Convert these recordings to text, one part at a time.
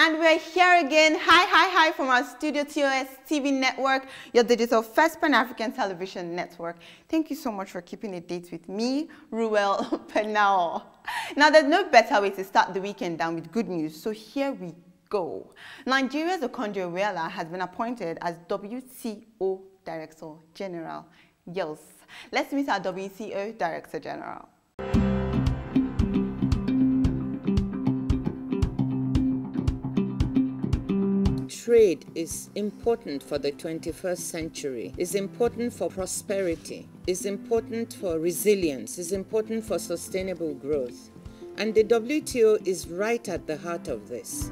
And we're here again. Hi from our Studio TOS TV network, your digital first Pan-African television network. Thank you so much for keeping a date with me, Ruel Penao. Now, there's no better way to start the weekend than with good news, so here we go. Nigeria's Okonjo-Iweala has been appointed as WTO Director General. Yes, let's meet our WTO Director General. Trade is important for the 21st century, is important for prosperity, is important for resilience, is important for sustainable growth. And the WTO is right at the heart of this.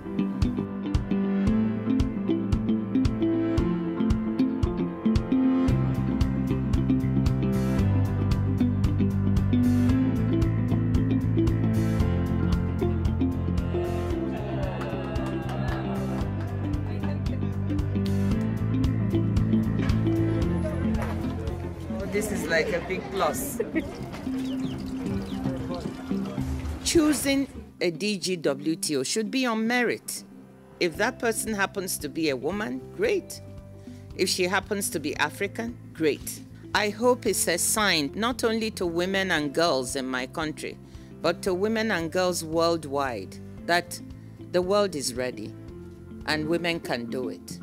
This is like a big plus. Choosing a DG WTO should be on merit. If that person happens to be a woman, great. If she happens to be African, great. I hope it's a sign not only to women and girls in my country, but to women and girls worldwide that the world is ready and women can do it.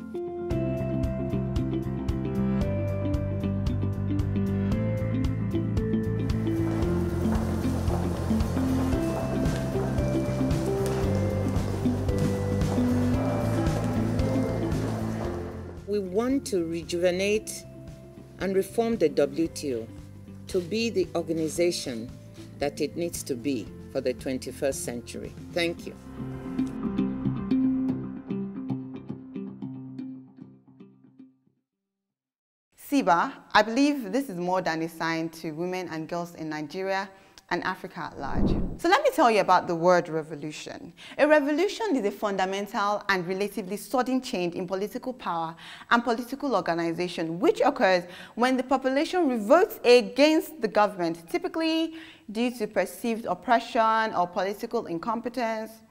We want to rejuvenate and reform the WTO to be the organization that it needs to be for the 21st century. Thank you. Siba, I believe this is more than a sign to women and girls in Nigeria and Africa at large. So let me tell you about the word revolution. A revolution is a fundamental and relatively sudden change in political power and political organization, which occurs when the population revolts against the government, typically due to perceived oppression or political incompetence.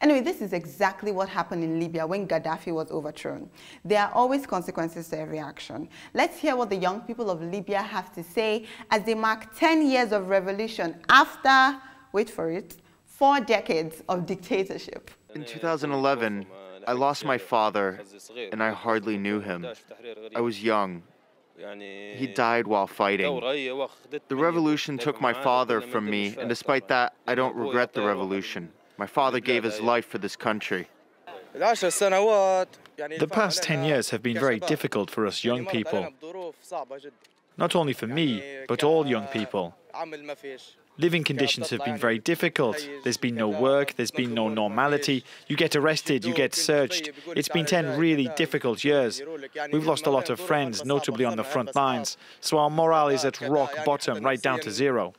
Anyway, this is exactly what happened in Libya when Gaddafi was overthrown. There are always consequences to every action. Let's hear what the young people of Libya have to say as they mark 10 years of revolution after, wait for it, 4 decades of dictatorship. In 2011, I lost my father, and I hardly knew him. I was young. He died while fighting. The revolution took my father from me, and despite that, I don't regret the revolution. My father gave his life for this country. The past 10 years have been very difficult for us young people. Not only for me, but all young people. Living conditions have been very difficult. There's been no work, there's been no normality. You get arrested, you get searched. It's been 10 really difficult years. We've lost a lot of friends, notably on the front lines. So our morale is at rock bottom, right down to zero.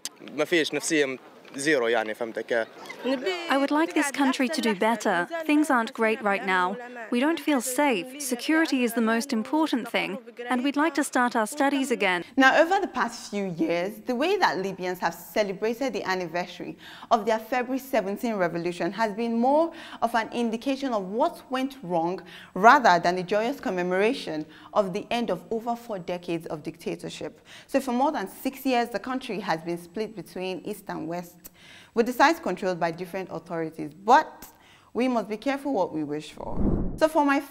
I would like this country to do better. Things aren't great right now. We don't feel safe. Security is the most important thing, and we'd like to start our studies again. Now, over the past few years, the way that Libyans have celebrated the anniversary of their February 17 revolution has been more of an indication of what went wrong rather than a joyous commemoration of the end of over 4 decades of dictatorship. So for more than 6 years, the country has been split between East and West, with the sides controlled by different authorities. But we must be careful what we wish for. So for my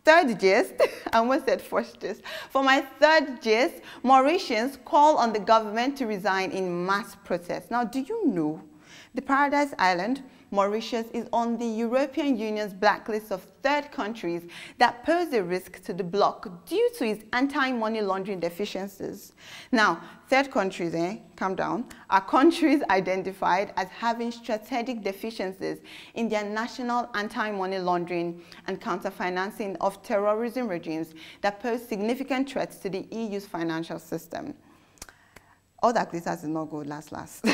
third gist, I almost said first gist. For my third gist, Mauritians call on the government to resign in mass protest. Now, do you know the Paradise Island, Mauritius, is on the European Union's blacklist of third countries that pose a risk to the bloc due to its anti-money laundering deficiencies. Now, third countries, calm down, are countries identified as having strategic deficiencies in their national anti-money laundering and counter-financing of terrorism regimes that pose significant threats to the EU's financial system. All that glitters is not gold, last.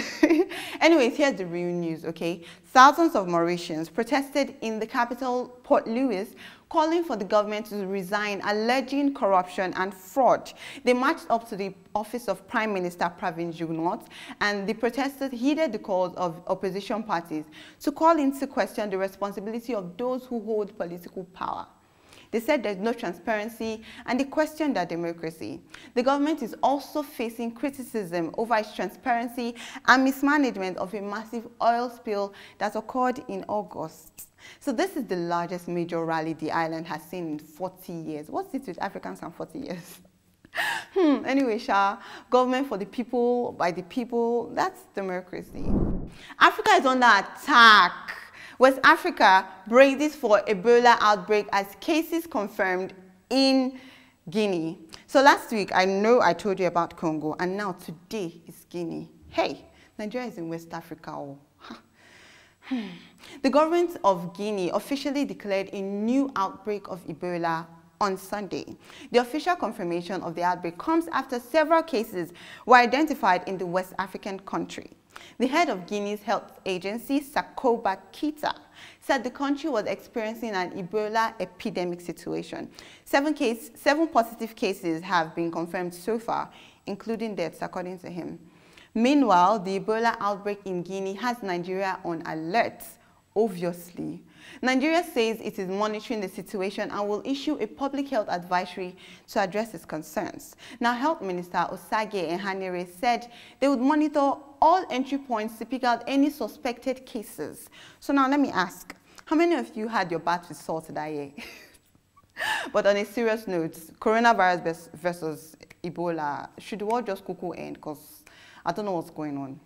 Anyways, here's the real news, okay? Thousands of Mauritians protested in the capital, Port Louis, calling for the government to resign, alleging corruption and fraud. They marched up to the office of Prime Minister Pravin Jugnauth, and the protesters heeded the calls of opposition parties to call into question the responsibility of those who hold political power. They said there's no transparency and they questioned their democracy. The government is also facing criticism over its transparency and mismanagement of a massive oil spill that occurred in August. So this is the largest major rally the island has seen in 40 years. What's it with Africans and 40 years? Anyway, government for the people, by the people, that's democracy. Africa is under attack. West Africa braces for Ebola outbreak as cases confirmed in Guinea. So last week, I know I told you about Congo, and now today is Guinea. Hey, Nigeria is in West Africa. Oh. The government of Guinea officially declared a new outbreak of Ebola on Sunday. The official confirmation of the outbreak comes after several cases were identified in the West African country. The head of Guinea's health agency, Sakoba Kita, said the country was experiencing an Ebola epidemic situation. 7 positive cases have been confirmed so far, including deaths, according to him. Meanwhile, the Ebola outbreak in Guinea has Nigeria on alert, obviously. Nigeria says it is monitoring the situation and will issue a public health advisory to address its concerns. Now, Health Minister Osage Ehanire said they would monitor all entry points to pick out any suspected cases. So now let me ask, how many of you had your bath with salt that year? But on a serious note, coronavirus versus Ebola, should the world just cuckoo end? Because I don't know what's going on.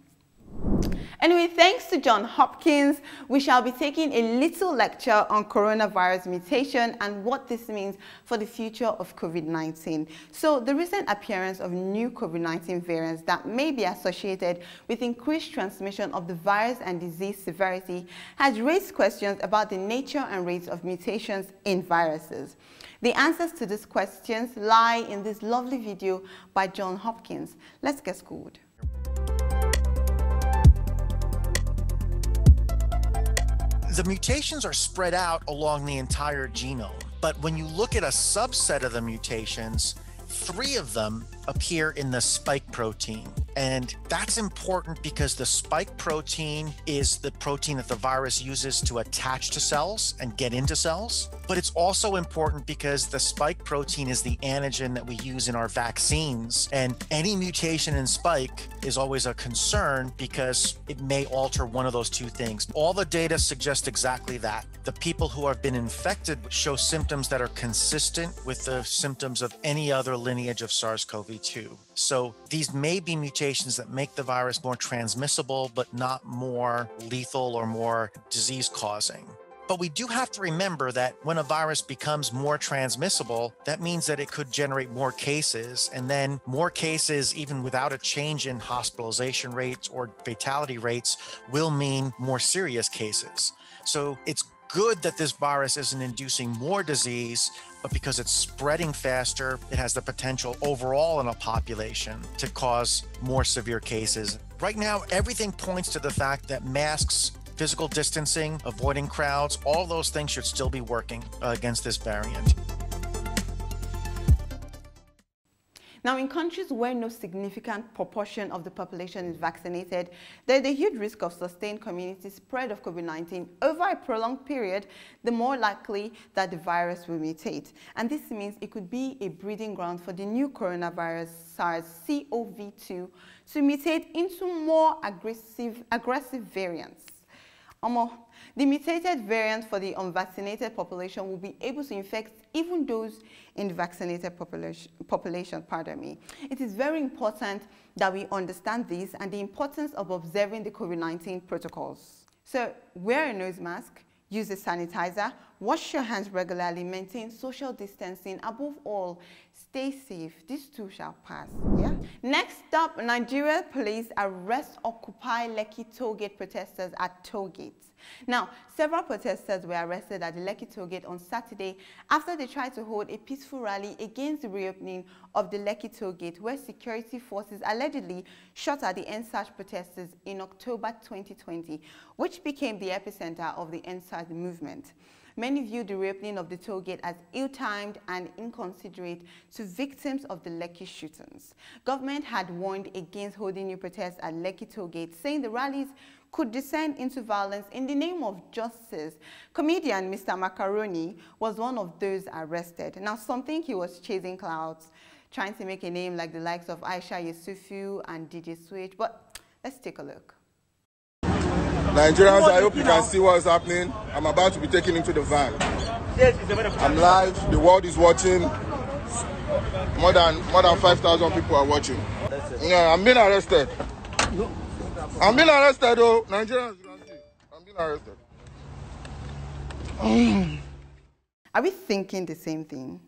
Anyway, thanks to Johns Hopkins, we shall be taking a little lecture on coronavirus mutation and what this means for the future of COVID-19. So the recent appearance of new COVID-19 variants that may be associated with increased transmission of the virus and disease severity has raised questions about the nature and rates of mutations in viruses. The answers to these questions lie in this lovely video by Johns Hopkins. Let's get schooled. The mutations are spread out along the entire genome, but when you look at a subset of the mutations, 3 of them appear in the spike protein. And that's important because the spike protein is the protein that the virus uses to attach to cells and get into cells. But it's also important because the spike protein is the antigen that we use in our vaccines. And any mutation in spike is always a concern because it may alter one of those 2 things. All the data suggest exactly that. The people who have been infected show symptoms that are consistent with the symptoms of any other lineage of SARS-CoV-2. So these may be mutations that make the virus more transmissible, but not more lethal or more disease-causing. But we do have to remember that when a virus becomes more transmissible, that means that it could generate more cases, and then more cases, even without a change in hospitalization rates or fatality rates, will mean more serious cases. So it's good that this virus isn't inducing more disease, but because it's spreading faster, it has the potential overall in a population to cause more severe cases. Right now, everything points to the fact that masks, physical distancing, avoiding crowds, all those things should still be working against this variant. Now, in countries where no significant proportion of the population is vaccinated, there's a huge risk of sustained community spread of COVID-19 over a prolonged period, the more likely that the virus will mutate. And this means it could be a breeding ground for the new coronavirus SARS-CoV-2 to mutate into more aggressive variants. The mutated variant for the unvaccinated population will be able to infect even those in the vaccinated population. It is very important that we understand this and the importance of observing the COVID-19 protocols. So wear a nose mask, use a sanitizer, wash your hands regularly, maintain social distancing. Above all, stay safe. This too shall pass. Yeah. Next up, Nigeria police arrest Occupy Lekki tollgate protesters at tollgates. Now, several protesters were arrested at the Lekki toll gate on Saturday after they tried to hold a peaceful rally against the reopening of the Lekki toll gate, where security forces allegedly shot at the EndSARS protesters in October 2020, which became the epicenter of the EndSARS movement. Many viewed the reopening of the toll gate as ill-timed and inconsiderate to victims of the Lekki shootings. Government had warned against holding new protests at Lekki toll gate, saying the rallies could descend into violence in the name of justice. Comedian Mr. Macaroni was one of those arrested. Now, some think he was chasing clouds, trying to make a name like the likes of Aisha Yusufu and DJ Switch, but let's take a look. Nigerians, I hope you can see what's happening. I'm about to be taken into the van. I'm live, the world is watching. More than 5,000 people are watching. Yeah, I'm being arrested. I'm being arrested, though. Nigerians, you can see. I'm being arrested. Are we thinking the same thing?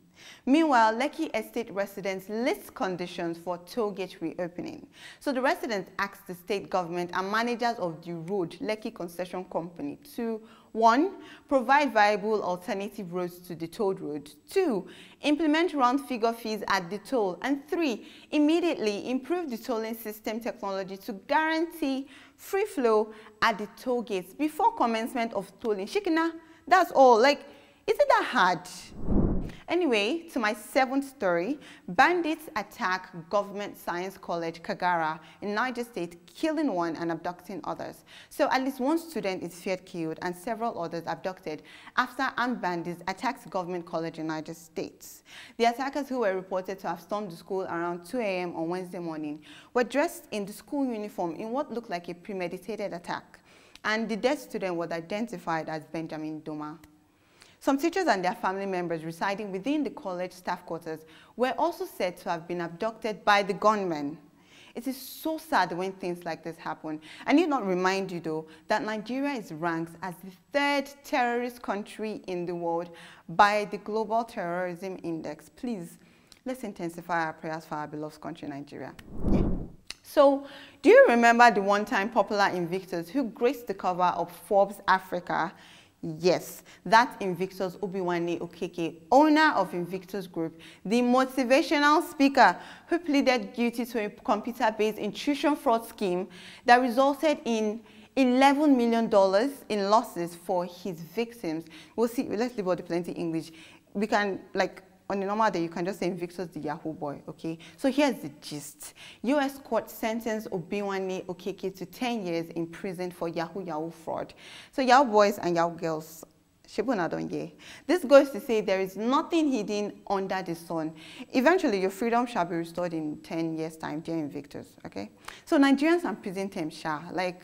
Meanwhile, Lekki estate residents list conditions for toll gate reopening. So the residents asked the state government and managers of the road, Lekki Concession Company, to 1. Provide viable alternative roads to the toll road. 2. Implement round-figure fees at the toll. And 3. Immediately improve the tolling system technology to guarantee free flow at the toll gates before commencement of tolling. Shikina, that's all. Like, is it that hard? Anyway, to my 7th story, bandits attack Government Science College, Kagara, in Niger State, killing one and abducting others. So at least one student is feared killed and several others abducted after armed bandits attacked Government College in Niger State. The attackers, who were reported to have stormed the school around 2 a.m. on Wednesday morning, were dressed in the school uniform in what looked like a premeditated attack. And the dead student was identified as Benjamin Doma. Some teachers and their family members residing within the college staff quarters were also said to have been abducted by the gunmen. It is so sad when things like this happen. I need not remind you, though, that Nigeria is ranked as the 3rd terrorist country in the world by the Global Terrorism Index. Please, let's intensify our prayers for our beloved country, Nigeria. Yeah. So, do you remember the one-time popular Invictus who graced the cover of Forbes Africa? Yes, that's Invictus Obiwani Okeke, owner of Invictus Group, the motivational speaker who pleaded guilty to a computer-based intrusion fraud scheme that resulted in $11 million in losses for his victims. We'll see, let's leave out the plenty English. We can, like, on a normal day, you can just say Invictus the Yahoo boy, okay? So here's the gist. U.S. court sentenced Obiwani Okeke to 10 years in prison for Yahoo fraud. So Yahoo boys and Yahoo girls, this goes to say there is nothing hidden under the sun. Eventually, your freedom shall be restored in 10 years' time, dear Invictus, okay? So Nigerians and prison terms, like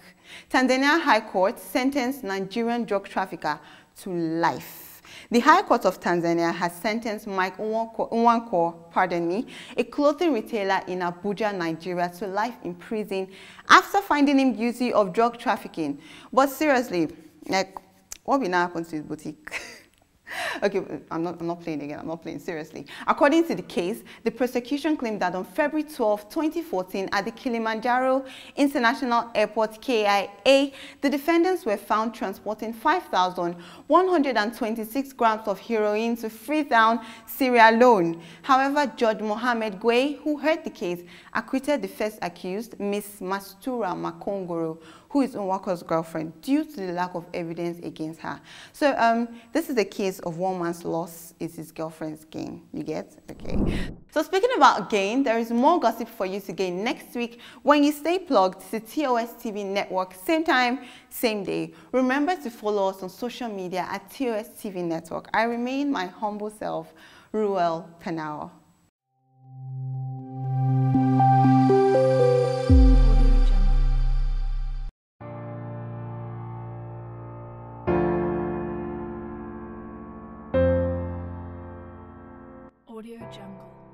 Tanzania High Court sentenced Nigerian drug trafficker to life. The High Court of Tanzania has sentenced Mike Nwankwo, a clothing retailer in Abuja, Nigeria, to life in prison after finding him guilty of drug trafficking. But seriously, like, what will now happen to his boutique? Okay, I'm not playing again. I'm not playing seriously. According to the case, the prosecution claimed that on February 12, 2014, at the Kilimanjaro International Airport, KIA, the defendants were found transporting 5,126 grams of heroin to Freetown, Sierra Leone. However, Judge Mohammed Gwei, who heard the case, acquitted the first accused, Ms. Mastura Makongoro, who is Nwakwo's girlfriend, due to the lack of evidence against her. So this is a case of one man's loss is his girlfriend's gain. You get? Okay. So speaking about gain, there is more gossip for you to gain next week when you stay plugged to TOS TV Network, same time, same day. Remember to follow us on social media at TOS TV Network. I remain my humble self, Ruel Penao. Audio Jungle.